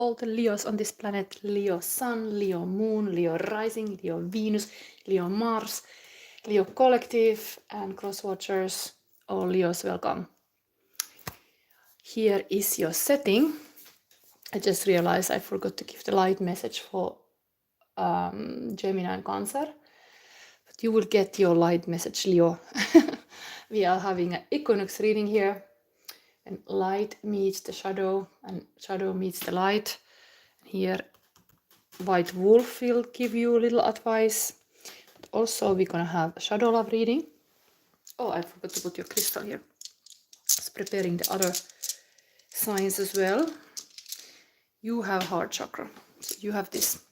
all the Leos on this planet, Leo Sun, Leo Moon, Leo Rising, Leo Venus, Leo Mars, Leo Collective, and Crosswatchers, all Leos welcome. Here is your setting. I just realized I forgot to give the light message for Gemini and Cancer, but you will get your light message, Leo. We are having an Equinox reading here, and light meets the shadow, and shadow meets the light. Here, White Wolf will give you a little advice. But also, we're gonna have a shadow love reading. Oh, I forgot to put your crystal here. It's preparing the other signs as well. You have heart chakra, so you have this.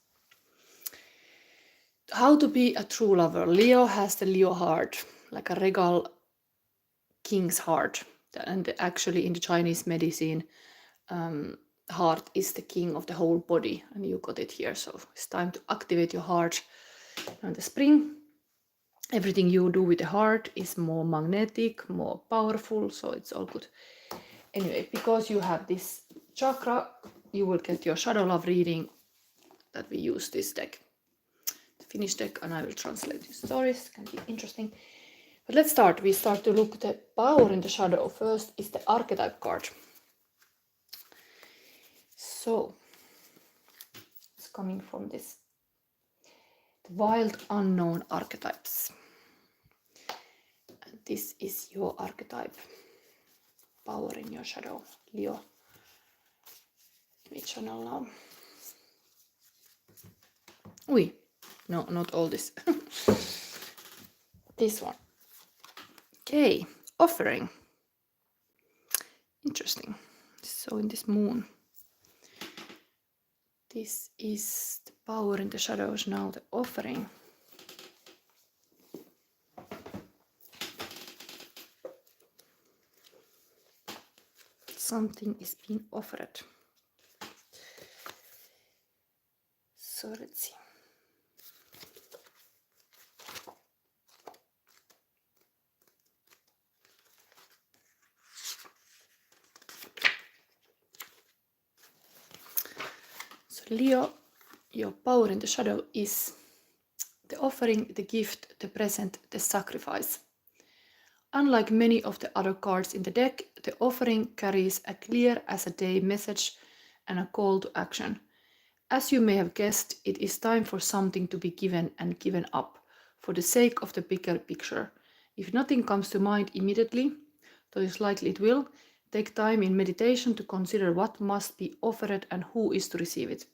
How to be a true lover. Leo has the Leo heart, like a regal king's heart. And actually in the Chinese medicine, heart is the king of the whole body, and you got it here. So it's time to activate your heart. In the spring, everything you do with the heart is more magnetic, more powerful, so it's all good. Anyway, because you have this chakra, you will get your shadow love reading that we use this deck. The Finnish deck, and I will translate the stories. It can be interesting. But let's start. We start to look at the power in the shadow. First is the archetype card. So it's coming from this the wild unknown archetypes. And this is your archetype. Power in your shadow, Leo. Let me channel now. Ui, no, not all this. This one. Okay, offering. Interesting. So in this moon. This is the power in the shadows now, the offering. Something is being offered. So let's see. So Leo, your power in the shadow is the offering, the gift, the present, the sacrifice. Unlike many of the other cards in the deck, the offering carries a clear as a day message and a call to action. As you may have guessed, it is time for something to be given and given up, for the sake of the bigger picture. If nothing comes to mind immediately, though it's likely it will, take time in meditation to consider what must be offered and who is to receive it.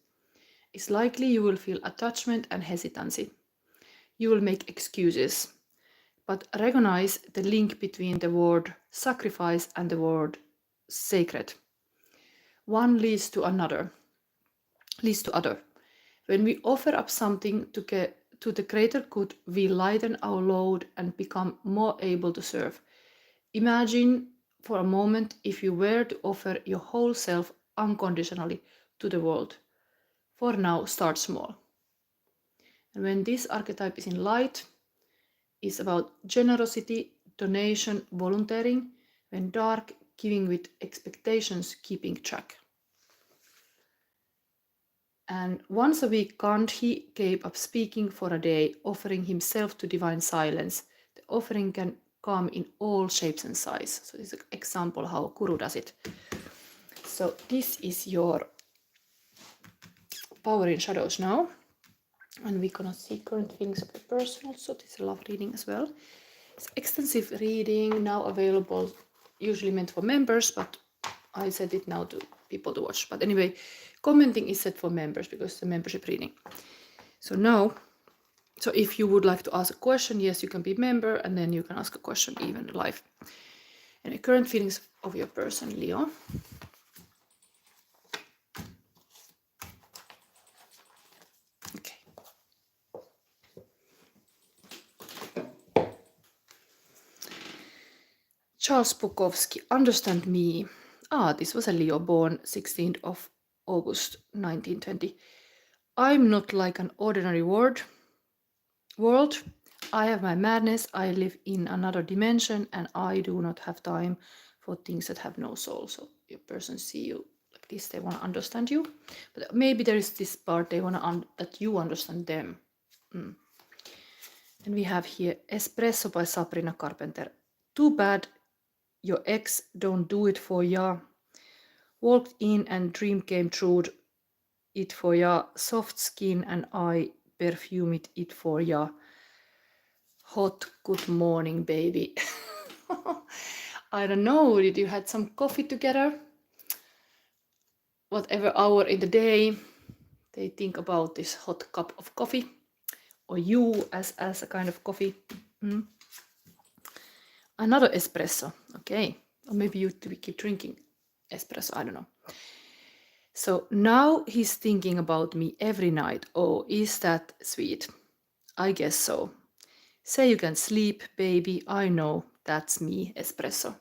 It's likely you will feel attachment and hesitancy. You will make excuses, but recognize the link between the word sacrifice and the word sacred. One leads to other. When we offer up something to the greater good, we lighten our load and become more able to serve. Imagine for a moment if you were to offer your whole self unconditionally to the world. For now, start small. And when this archetype is in light, it's about generosity, donation, volunteering. When dark, giving with expectations, keeping track. And once a week, Gandhi gave up speaking for a day, offering himself to divine silence. The offering can come in all shapes and sizes. So this is an example how Guru does it. So this is your power in shadows now. And we're gonna see current feelings of the person. So this is a love reading as well. It's extensive reading now available, usually meant for members, but I set it now to people to watch. But anyway, commenting is set for members because it's a membership reading. So now, so if you would like to ask a question, yes, you can be a member, and then you can ask a question even live. And the current feelings of your person, Leo. Okay. Charles Bukowski, understand me. This was a Leo born 16th of August 1920. I'm not like an ordinary world. I have my madness, I live in another dimension, and I do not have time for things that have no soul. So your person see you like like this. They want to understand you, but maybe there is this part they want to that you understand them. And we have here Espresso by Sabrina Carpenter. Too bad your ex don't do it for ya. Walked in and dream came true. It for ya. Soft skin and I perfume it for ya. Hot good morning, baby. I don't know, did you had some coffee together? Whatever hour in the day they think about this hot cup of coffee, or you as a kind of coffee. Another espresso, okay. Or maybe you keep drinking espresso, I don't know. So now he's thinking about me every night. Oh, is that sweet? I guess so. Say you can sleep, baby. I know that's me, espresso.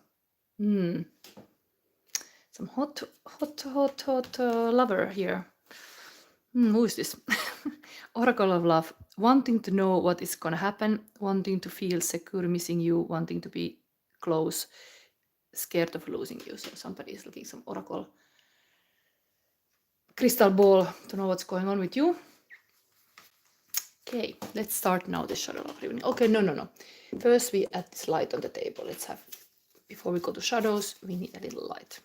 Some hot lover here. Who is this? Oracle of love. Wanting to know what is gonna happen, wanting to feel secure, missing you, wanting to be close, scared of losing you. So somebody is looking some oracle crystal ball to know what's going on with you. Okay, let's start now the shadow of evening. Okay, no. First we add this light on the table. Let's have, before we go to shadows, we need a little light.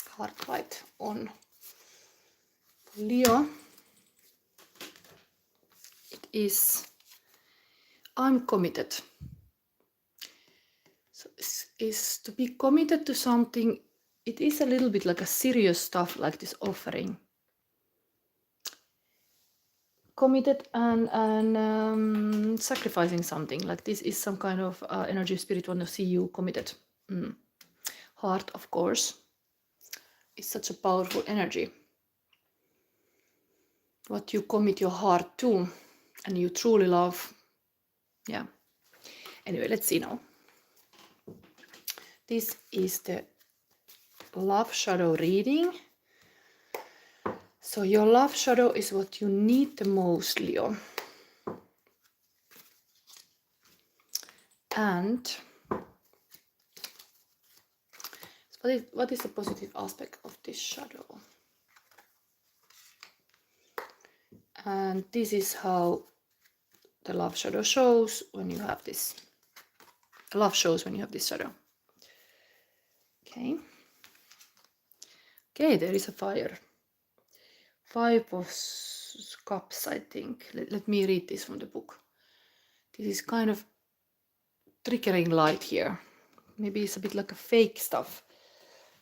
Heart light on. Leo. It is, I'm committed. So is to be committed to something. It is a little bit like a serious stuff, like this offering. Committed and sacrificing something, like this is some kind of energy spirit want to see you committed. Heart, of course, is such a powerful energy. What you commit your heart to and you truly love. Yeah. Anyway, let's see now. This is the love shadow reading. So your love shadow is what you need the most, Leo. And what is the positive aspect of this shadow? And this is how the love shadow shows when you have this. Love shows when you have this shadow. Okay. Okay, there is a fire. 5 of Cups, I think. Let me read this from the book. This is kind of triggering light here. Maybe it's a bit like a fake stuff,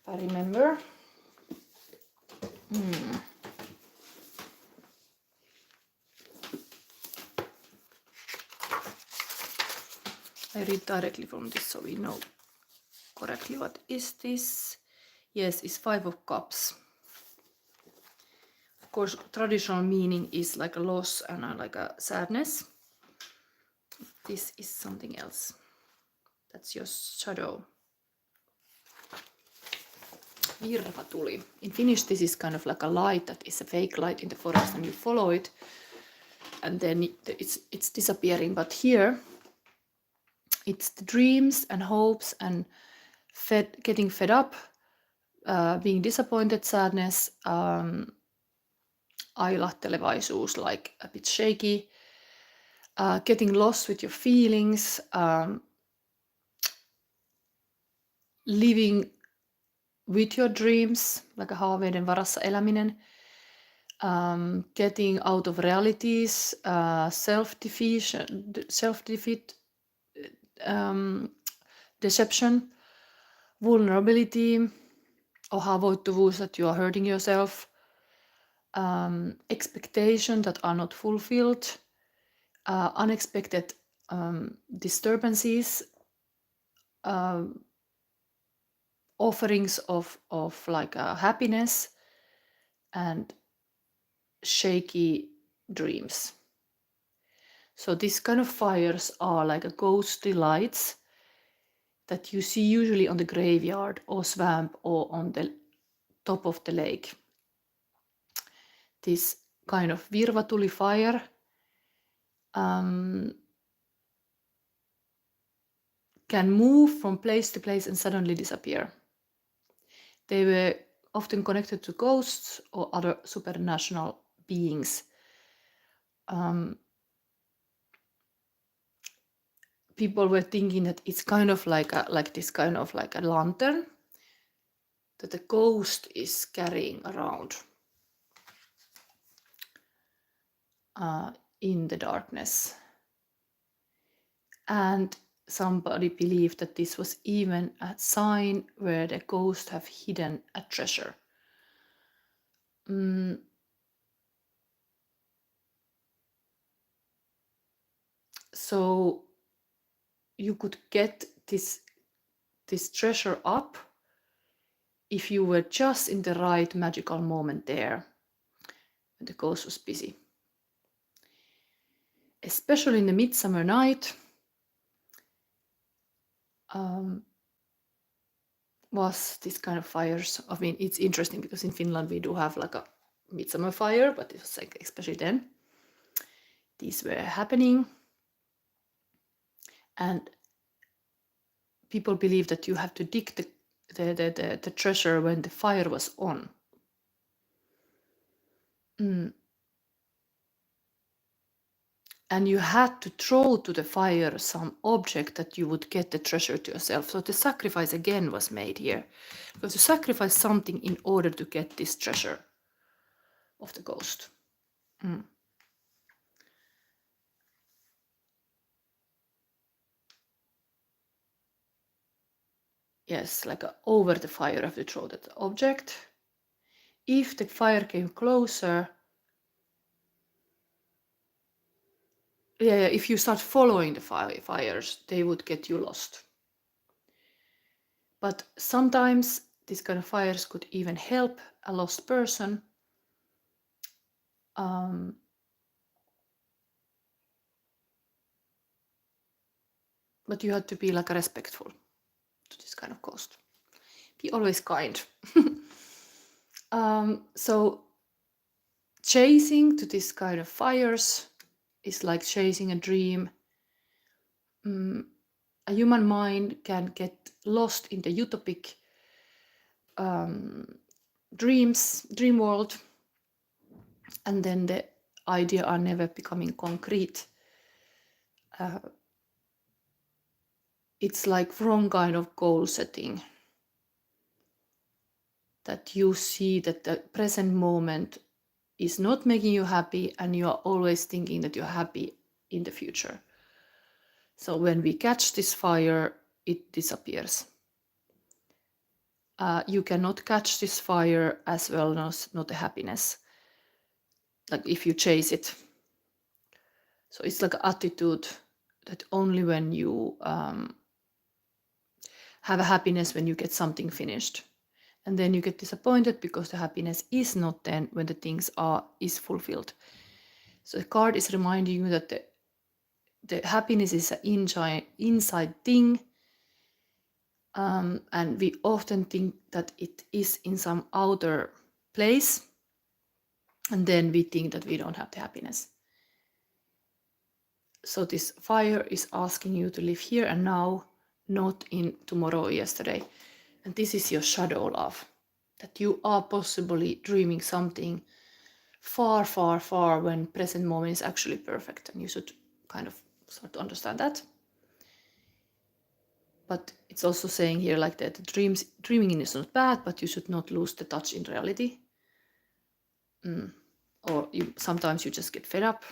if I remember. I read directly from this so we know correctly what is this. Yes, it's 5 of Cups. Of course, traditional meaning is like a loss and like a sadness. This is something else. That's your shadow. Virvatuli. In Finnish, this is kind of like a light that is a fake light in the forest, and you follow it, and then it's disappearing. But here, it's the dreams and hopes and getting fed up, being disappointed, sadness, ailahtelevaisuus, like a bit shaky, getting lost with your feelings, living with your dreams, like a haaveiden varassa eläminen, getting out of realities, self-defeat, deception, vulnerability, or haavoittuvuus, that you are hurting yourself, expectation that are not fulfilled, unexpected disturbances, offerings of like happiness, and shaky dreams. So these kind of fires are like a ghostly lights that you see usually on the graveyard or swamp or on the top of the lake. This kind of virvatuli fire can move from place to place and suddenly disappear. They were often connected to ghosts or other supernatural beings. People were thinking that it's kind of like a lantern that the ghost is carrying around in the darkness. And somebody believed that this was even a sign where the ghost have hidden a treasure. So you could get this treasure up if you were just in the right magical moment there when the ghost was busy. Especially in the midsummer night, was this kind of fires. I mean, it's interesting because in Finland we do have like a midsummer fire, but it was like especially then these were happening, and people believe that you have to dig the treasure when the fire was on. And you had to throw to the fire some object that you would get the treasure to yourself. So the sacrifice again was made here. Because you sacrifice something in order to get this treasure of the ghost. Yes, like over the fire, you have to throw that object. If the fire came closer, if you start following the fires, they would get you lost. But sometimes these kind of fires could even help a lost person. But you had to be like respectful to this kind of ghost. Be always kind. So chasing to this kind of fires is like chasing a dream. A human mind can get lost in the utopic dream world, and then the idea are never becoming concrete. It's like wrong kind of goal setting, that you see that the present moment is not making you happy, and you are always thinking that you're happy in the future. So when we catch this fire, it disappears. You cannot catch this fire as well as not the happiness, like if you chase it. So it's like an attitude that only when you have a happiness when you get something finished, and then you get disappointed because the happiness is not then when the things is fulfilled. So the card is reminding you that the happiness is an inside thing, and we often think that it is in some outer place, and then we think that we don't have the happiness. So this fire is asking you to live here and now, not in tomorrow or yesterday. And this is your shadow love, that you are possibly dreaming something far, far, far when present moment is actually perfect, and you should kind of start to understand that. But it's also saying here like that dreaming is not bad, but you should not lose the touch in reality. Or sometimes you just get fed up.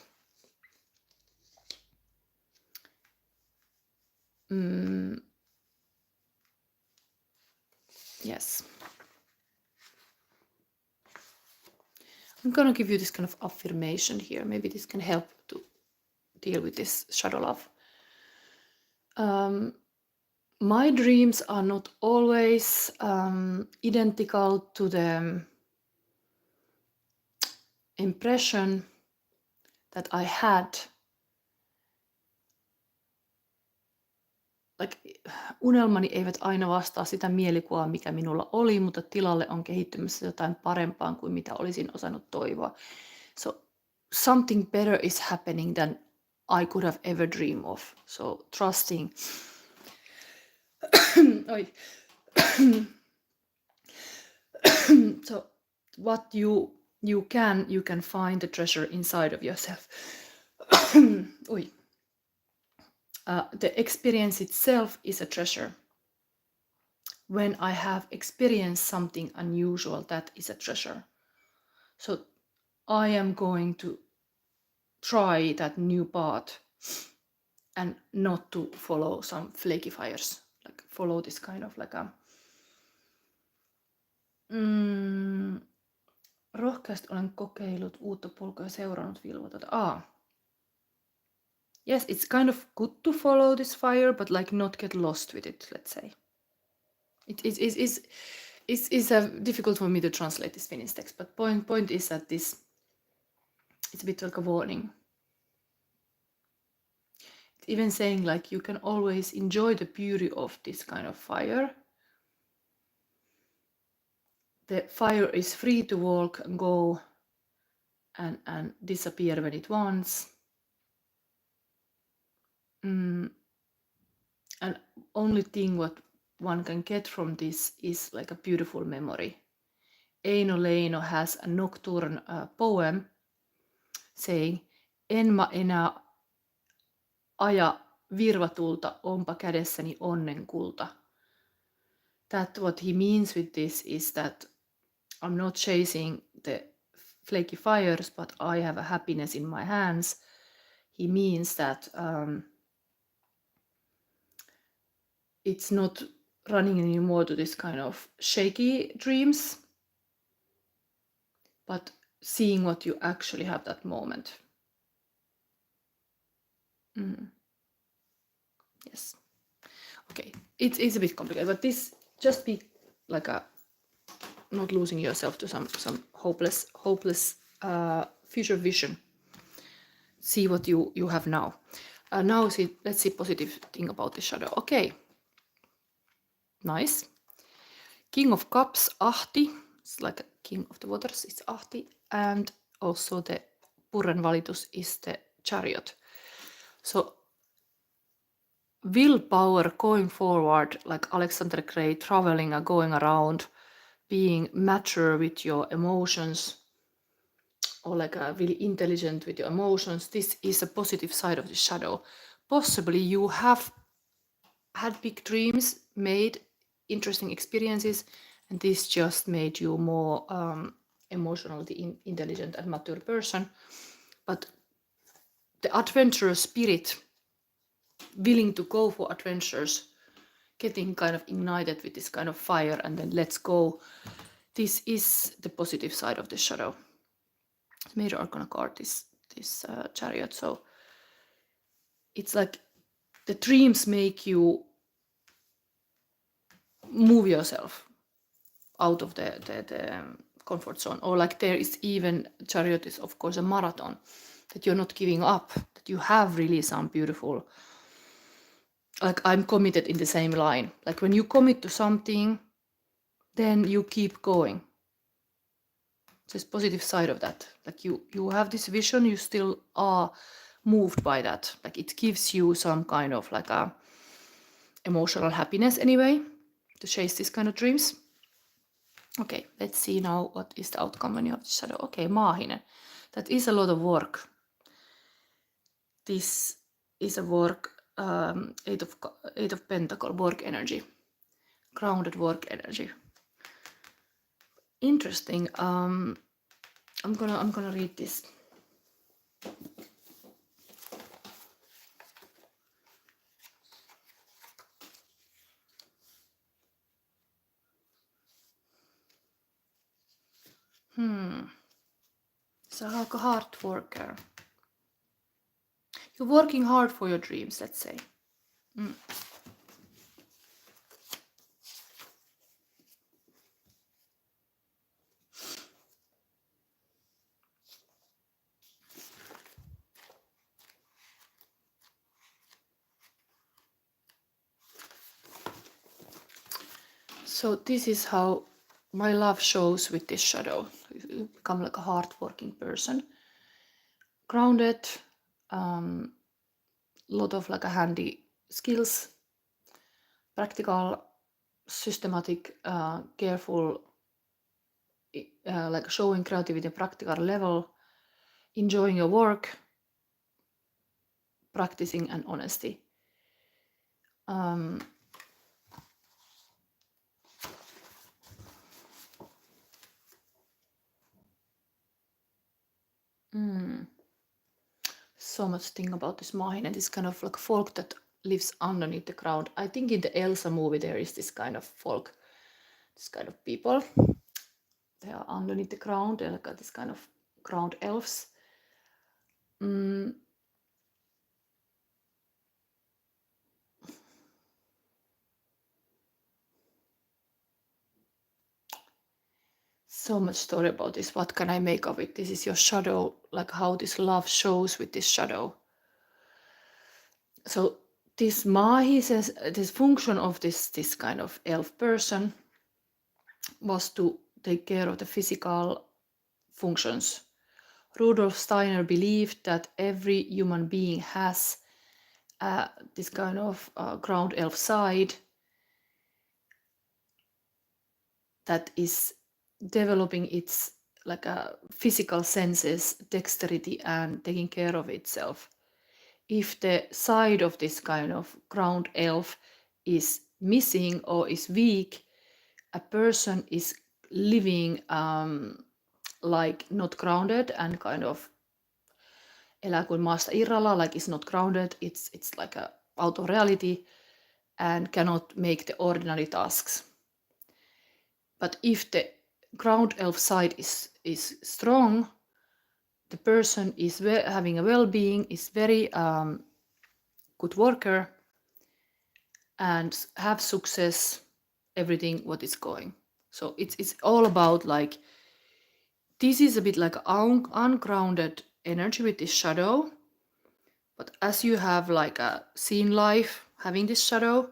Yes. I'm gonna give you this kind of affirmation here. Maybe this can help to deal with this shadow love. My dreams are not always identical to the impression that I had. Like, unelmani eivät aina vastaa sitä mielikuvaa, mikä minulla oli, mutta tilalle on kehittymässä jotain parempaa kuin mitä olisin osannut toivoa. So something better is happening than I could have ever dreamed of. So trusting Oi. So what you can find the treasure inside of yourself. Oi. The experience itself is a treasure. When I have experienced something unusual, that is a treasure. So I am going to try that new path and not to follow some flaky fires, like follow this kind of like a rohkeasti olen kokeillut uutta polkua ja seurannut vilvoita. Yes, it's kind of good to follow this fire, but like not get lost with it, let's say. It is difficult for me to translate this Finnish text, but point is that it's a bit like a warning. It's even saying like you can always enjoy the beauty of this kind of fire. The fire is free to walk and go and disappear when it wants. And only thing what one can get from this is like a beautiful memory. Eino Leino has a nocturne poem saying, en mä enää aja virvatulta, onpa kädessäni onnenkulta. That what he means with this is that I'm not chasing the flaky fires, but I have a happiness in my hands. He means that it's not running anymore to this kind of shaky dreams, but seeing what you actually have that moment. Yes. Okay, it's a bit complicated, but this just be like a not losing yourself to some hopeless future vision. See what you have now. Now let's see positive thing about the shadow. Okay, nice. King of Cups, Ahti. It's like a King of the Waters. It's Ahti, and also the Purren Valitus is the Chariot. So willpower going forward, like Alexander Gray, traveling and going around, being mature with your emotions, or like really intelligent with your emotions. This is a positive side of the shadow. Possibly you have had big dreams, made interesting experiences, and this just made you more emotionally intelligent and mature person. But the adventurous spirit, willing to go for adventures, getting kind of ignited with this kind of fire and then let's go, this is the positive side of the shadow. Major Arcana card, this Chariot. So it's like the dreams make you move yourself out of the comfort zone, or like there is even Chariot is of course a marathon, that you're not giving up, that you have really some beautiful, like I'm committed in the same line. Like when you commit to something, then you keep going. This positive side of that, like you have this vision, you still are moved by that, like it gives you some kind of like a emotional happiness anyway to chase this kind of dreams. Okay, let's see now what is the outcome when you have the shadow. Okay, Maahinen, that is a lot of work. This is a work, eight of Pentacle, work energy, grounded work energy. Interesting. I'm gonna read this. So like a hard worker. You're working hard for your dreams, let's say. So this is how my love shows with this shadow. You become like a hard-working person, grounded, lot of like a handy skills, practical, systematic, careful, like showing creativity at practical level, enjoying your work, practicing, and honesty. So much thing about this Mahin and this kind of like folk that lives underneath the ground. I think in the Elsa movie there is this kind of folk, this kind of people. They are underneath the ground. They're like this kind of ground elves. So much story about this. What can I make of it? This is your shadow, like how this love shows with this shadow. So this Mahi says this function of this kind of elf person was to take care of the physical functions. Rudolf Steiner believed that every human being has this kind of ground elf side that is developing its like physical senses, dexterity, and taking care of itself. If the side of this kind of ground elf is missing or is weak, a person is living like not grounded and kind of elää kuin maasta irralla, like it's not grounded, it's like out of reality and cannot make the ordinary tasks. But if the ground elf side is strong, the person is having a well-being, is very good worker, and have success, everything what is going. So it's all about like, this is a bit like ungrounded energy with this shadow. But as you have like seen life having this shadow,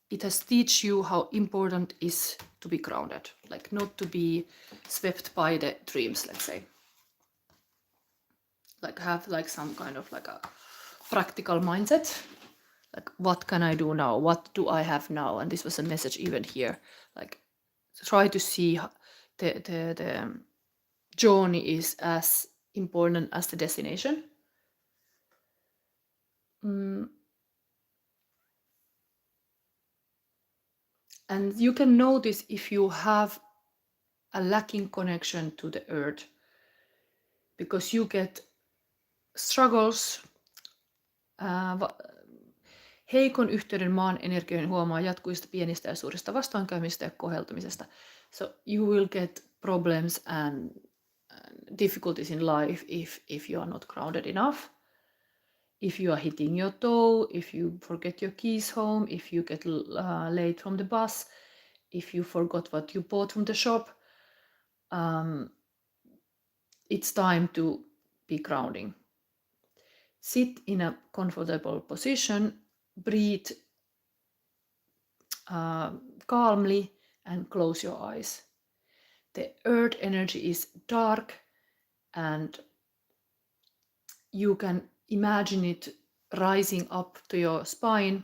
it has teach you how important it is to be grounded, like not to be swept by the dreams, let's say. Like have like some kind of like a practical mindset. Like what can I do now? What do I have now? And this was a message even here. Like try to see the journey is as important as the destination. And you can notice if you have a lacking connection to the earth, because you get struggles. Heikon yhteyden maan energioihin huomaa jatkuvista pienistä ja suurista vastoinkäymistä ja koheltumisesta. So you will get problems and difficulties in life if you are not grounded enough. If you are hitting your toe, if you forget your keys home, if you get late from the bus, if you forgot what you bought from the shop, it's time to be grounding. Sit in a comfortable position, breathe calmly, and close your eyes. The earth energy is dark, and you can imagine it rising up to your spine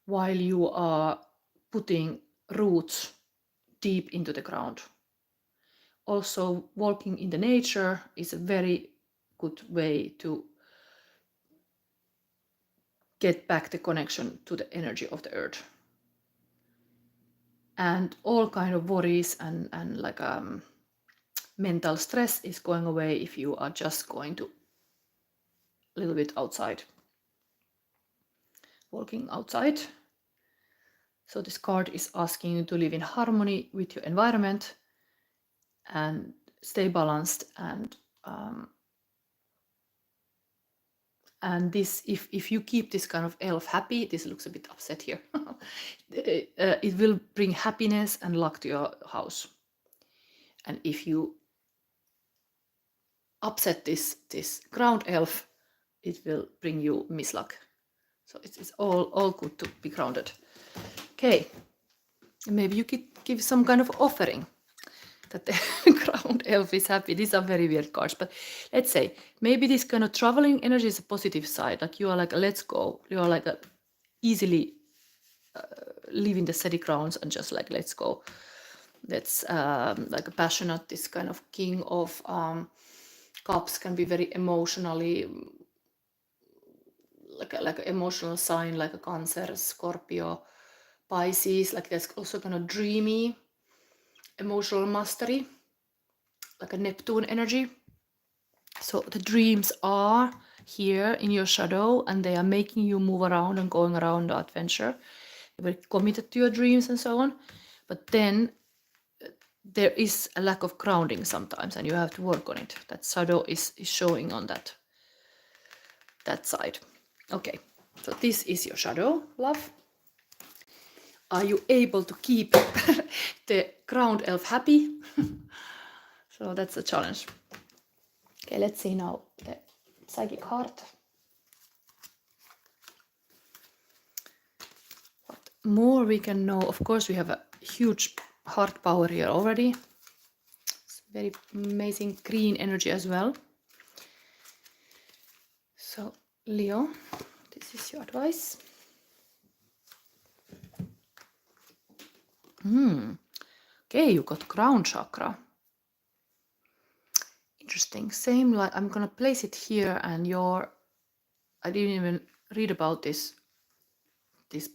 while you are putting roots deep into the ground. Also, walking in the nature is a very good way to get back the connection to the energy of the earth. And all kind of worries and like mental stress is going away if you are just going to a little bit outside, walking outside. So this card is asking you to live in harmony with your environment and stay balanced, and this, if you keep this kind of elf happy, this looks a bit upset here, it will bring happiness and luck to your house. And if you upset this ground elf, it will bring you misluck. So it's all good to be grounded. Okay, maybe you could give some kind of offering that the ground elf is happy. These are very weird cards, but let's say maybe this kind of traveling energy is a positive side. Like you are like, let's go. You are like easily live in the steady grounds and just like let's go. That's like a passionate. This kind of king of cups can be very emotionally like an emotional sign, like a Cancer, Scorpio, Pisces. Like there's also kind of dreamy, emotional mastery, like a Neptune energy. So the dreams are here in your shadow, and they are making you move around and going around the adventure. You're very committed to your dreams and so on, but then there is a lack of grounding sometimes, and you have to work on it. That shadow is showing on that side. Okay, so this is your shadow, love. Are you able to keep the ground elf happy? So that's a challenge. Okay, let's see now the psychic heart. What more we can know? Of course, we have a huge heart power here already. It's very amazing green energy as well. So, Leo, this is your advice. Okay, you got crown chakra. Interesting. Same, like I'm gonna place it here, and I didn't even read about this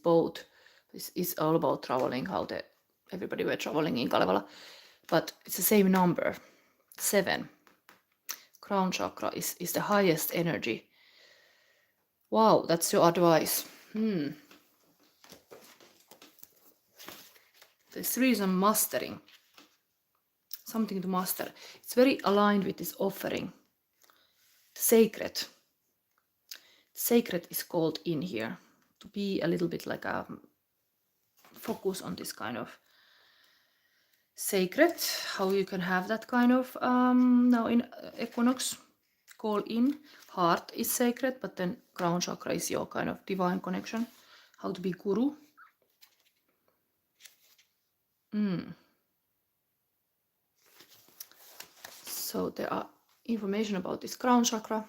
boat. This is all about traveling, how everybody were traveling in Kalevala, but it's the same number, 7. Crown chakra is the highest energy. Wow, that's your advice. There's really some mastering, something to master. It's very aligned with this offering. The sacred. Sacred is called in here to be a little bit like a focus on this kind of sacred, how you can have that kind of now in Equinox call in. Heart is sacred, but then crown chakra is your kind of divine connection, how to be guru. So there are information about this crown chakra.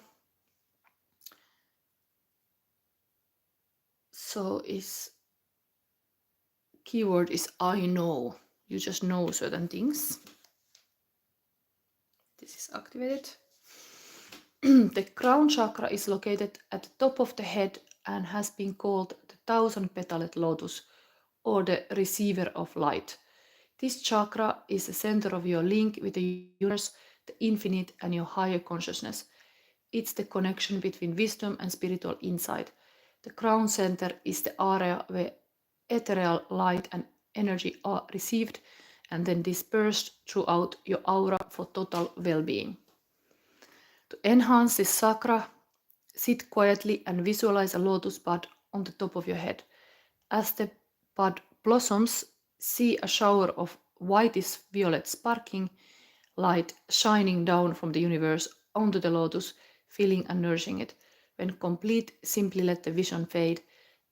So keyword is I know. You just know certain things. This is activated. The crown chakra is located at the top of the head and has been called the 1,000-petaled lotus, or the receiver of light. This chakra is the center of your link with the universe, the infinite, and your higher consciousness. It's the connection between wisdom and spiritual insight. The crown center is the area where ethereal light and energy are received and then dispersed throughout your aura for total well-being. To enhance this chakra, sit quietly and visualize a lotus bud on the top of your head. As the bud blossoms, see a shower of whitish violet sparkling light shining down from the universe onto the lotus, filling and nourishing it. When complete, simply let the vision fade.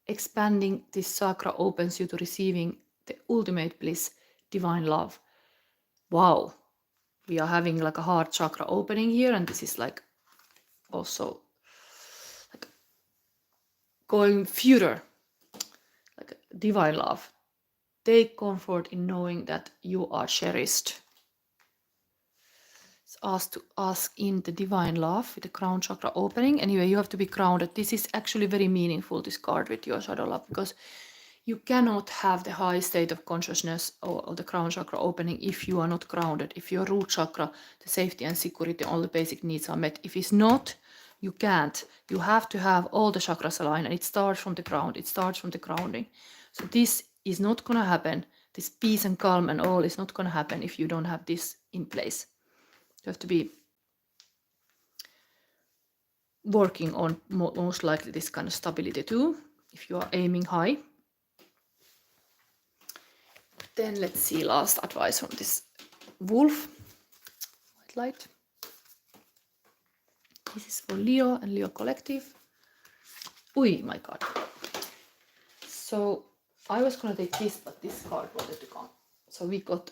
Expanding this chakra opens you to receiving the ultimate bliss, divine love. Wow, we are having like a heart chakra opening here, and this is like also like going further, like divine love. Take comfort in knowing that you are cherished. It's asked to ask in the divine love with the crown chakra opening. Anyway, you have to be grounded. This is actually very meaningful, this card with your shadow love, because you cannot have the high state of consciousness or the crown chakra opening if you are not grounded. If your root chakra, the safety and security, all the basic needs are met. If it's not, you can't. You have to have all the chakras aligned, and it starts from the ground. It starts from the grounding. So this is not going to happen. This peace and calm and all is not going to happen if you don't have this in place. You have to be working on most likely this kind of stability too, if you are aiming high. Then let's see last advice from this wolf. White light. This is for Leo and Leo Collective. Ui, my card. So I was gonna take this, but this card wanted to come. So we got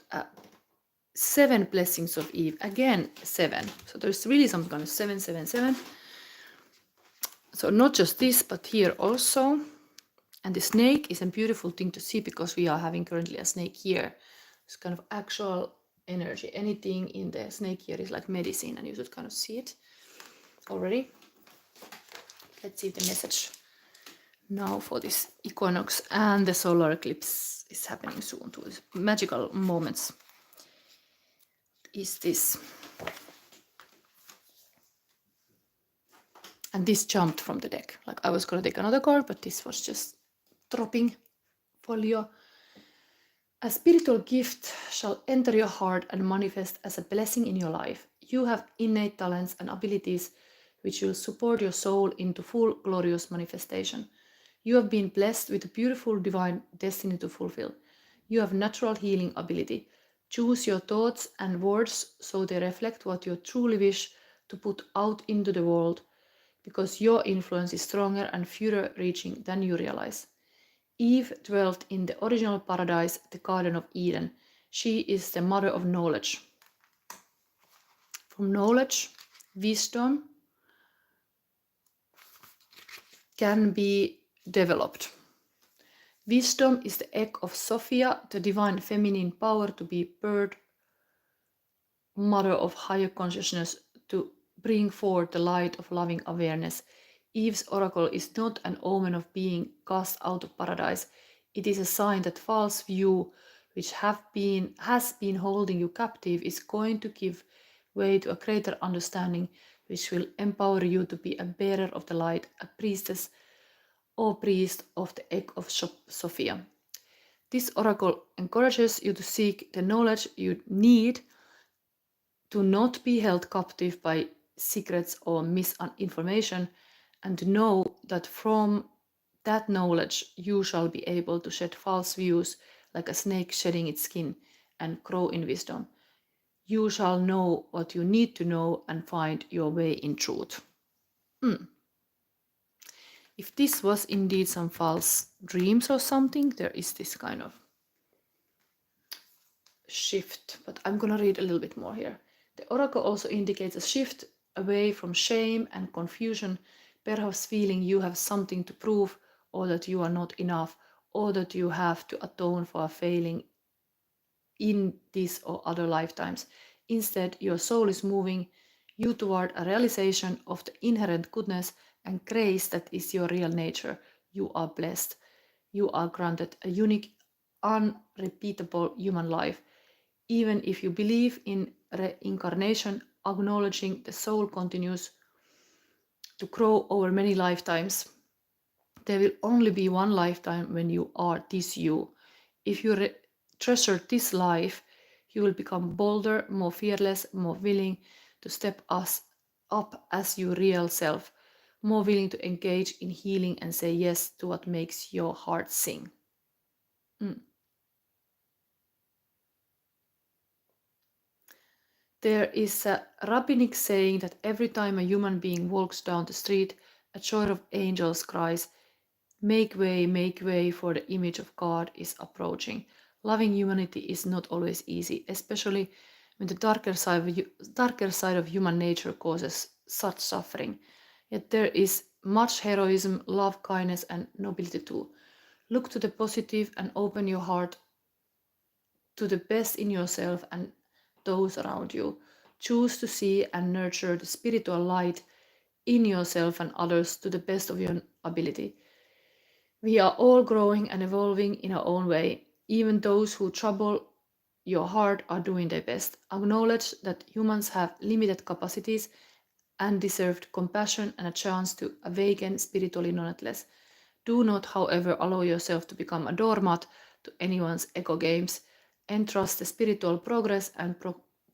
7 blessings of Eve. Again, 7. So there's really some kind of 7, 7, 7. So not just this, but here also. And the snake is a beautiful thing to see because we are having currently a snake here. It's kind of actual energy. Anything in the snake here is like medicine, and you should kind of see it already. Let's see the message now for this equinox, and the solar eclipse is happening soon too. These magical moments. Is this? And this jumped from the deck. Like I was gonna take another card, but this was just dropping for Leo. A spiritual gift shall enter your heart and manifest as a blessing in your life. You have innate talents and abilities which will support your soul into full glorious manifestation. You have been blessed with a beautiful divine destiny to fulfill. You have natural healing ability. Choose your thoughts and words so they reflect what you truly wish to put out into the world, because your influence is stronger and further reaching than you realize. Eve dwelt in the original paradise, the Garden of Eden. She is the mother of knowledge. From knowledge, wisdom can be developed. Wisdom is the egg of Sophia, the divine feminine power to be bird, mother of higher consciousness, to bring forth the light of loving awareness. Eve's oracle is not an omen of being cast out of paradise. It is a sign that false view, which has been holding you captive, is going to give way to a greater understanding, which will empower you to be a bearer of the light, a priestess or priest of the egg of Sophia. This oracle encourages you to seek the knowledge you need to not be held captive by secrets or misinformation, and to know that from that knowledge you shall be able to shed false views like a snake shedding its skin and grow in wisdom. You shall know what you need to know and find your way in truth. If this was indeed some false dreams or something, there is this kind of shift, but I'm gonna read a little bit more here. The oracle also indicates a shift away from shame and confusion, perhaps feeling you have something to prove, or that you are not enough, or that you have to atone for a failing in this or other lifetimes. Instead, your soul is moving you toward a realization of the inherent goodness and grace that is your real nature. You are blessed. You are granted a unique, unrepeatable human life. Even if you believe in reincarnation, acknowledging the soul continues to grow over many lifetimes. There will only be one lifetime when you are this you. If you treasure this life, you will become bolder, more fearless, more willing to step up as your real self, more willing to engage in healing and say yes to what makes your heart sing. There is a rabbinic saying that every time a human being walks down the street, a choir of angels cries, make way, for the image of God is approaching. Loving humanity is not always easy, especially when the darker side of human nature causes such suffering. Yet there is much heroism, love, kindness, and nobility too. Look to the positive and open your heart to the best in yourself and those around you. Choose to see and nurture the spiritual light in yourself and others to the best of your ability. We are all growing and evolving in our own way. Even those who trouble your heart are doing their best. Acknowledge that humans have limited capacities and deserve compassion and a chance to awaken spiritually nonetheless. Do not, however, allow yourself to become a doormat to anyone's ego games. Entrust the spiritual progress and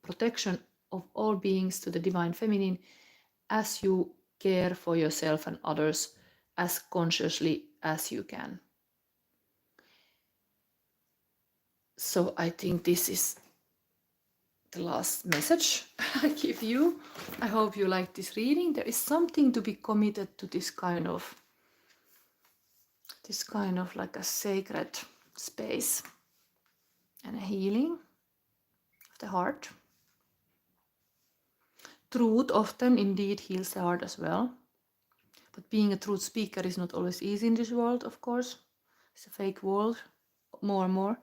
protection of all beings to the divine feminine as you care for yourself and others as consciously as you can. So I think this is the last message I give you. I hope you like this reading. There is something to be committed to this kind of like a sacred space and a healing of the heart. Truth often indeed heals the heart as well. But being a truth speaker is not always easy in this world, of course. It's a fake world, more and more.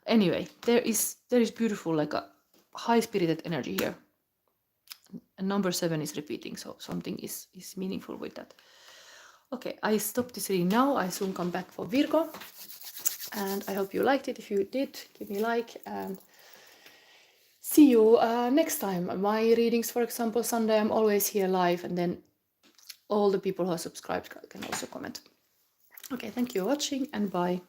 Anyway, there is beautiful, like a high-spirited energy here. And number 7 is repeating, so something is meaningful with that. Okay, I stop this reading now. I soon come back for Virgo. And I hope you liked it. If you did, give me a like and see you next time. My readings, for example, Sunday, I'm always here live, and then all the people who are subscribed can also comment. Okay, thank you for watching, and bye.